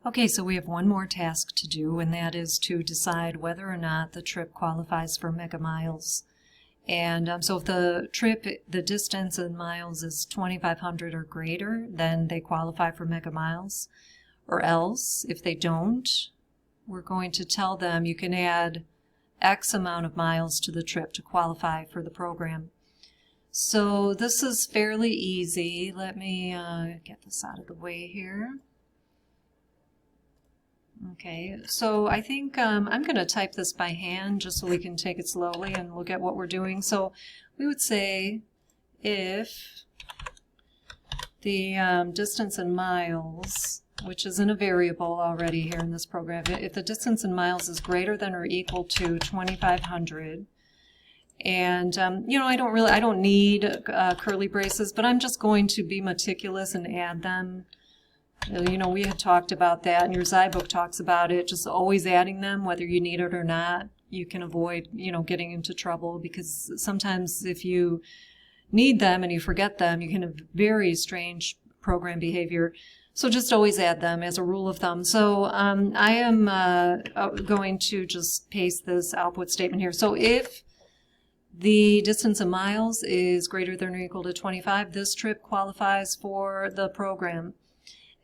Okay, so we have one more task to do, and that is to decide whether or not the trip qualifies for mega miles. And so if the trip, the distance in miles is 2,500 or greater, then they qualify for mega miles. Or else, if they don't, we're going to tell them you can add X amount of miles to the trip to qualify for the program. So this is fairly easy. Let me get this out of the way here. Okay, so I think I'm going to type this by hand just so we can take it slowly and look at what we're doing. So we would say if the distance in miles, which isn't a variable already here in this program, if the distance in miles is greater than or equal to 2,500, and I don't need curly braces, but I'm just going to be meticulous and add them. We had talked about that, and your Zybook talks about it, just always adding them, whether you need it or not. You can avoid, getting into trouble, because sometimes if you need them and you forget them, you can have very strange program behavior. So just always add them as a rule of thumb. So I am going to just paste this output statement here. So if the distance in miles is greater than or equal to 25, this trip qualifies for the program.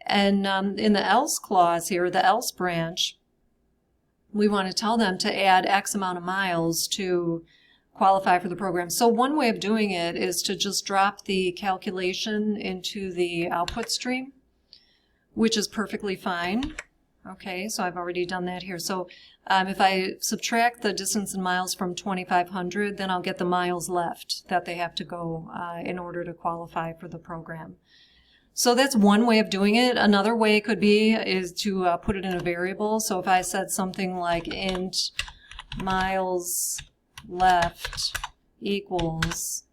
And in the else clause here, the else branch, we want to tell them to add X amount of miles to qualify for the program. So one way of doing it is to just drop the calculation into the output stream, which is perfectly fine. Okay, so I've already done that here. So if I subtract the distance in miles from 2,500, then I'll get the miles left that they have to go in order to qualify for the program. So that's one way of doing it. Another way it could be is to put it in a variable. So if I said something like int miles left equals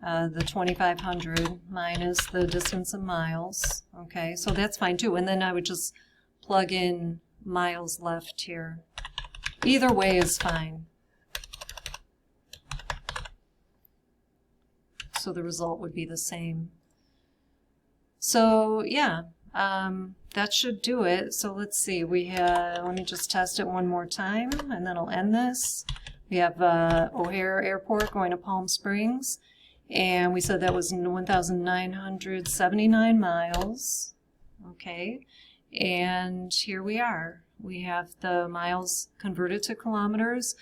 the 2,500 minus the distance in miles. Okay, so that's fine too. And then I would just plug in miles left here. Either way is fine. So the result would be the same. So yeah, that should do it. So let's see, let me just test it one more time and then I'll end this. We have O'Hare Airport going to Palm Springs, and we said that was 1,979 miles. Okay, and here we are. We have the miles converted to kilometers.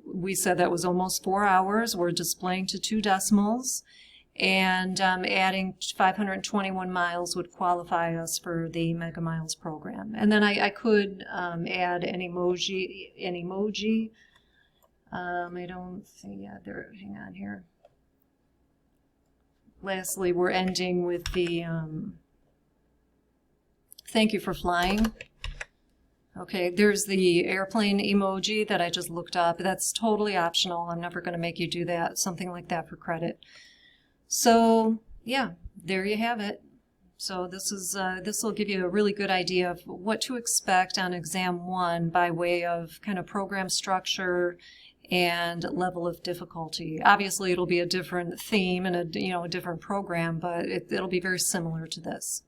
We said that was almost 4 hours. We're displaying to 2 decimals. And adding 521 miles would qualify us for the Mega Miles program. And then I could add an emoji. I don't think, yeah, there, hang on here. Lastly, we're ending with the thank you for flying. Okay, there's the airplane emoji that I just looked up. That's totally optional. I'm never going to make you do that, something like that for credit. So yeah, there you have it. So this will give you a really good idea of what to expect on Exam 1 by way of kind of program structure and level of difficulty. Obviously, it'll be a different theme and a different program, but it'll be very similar to this.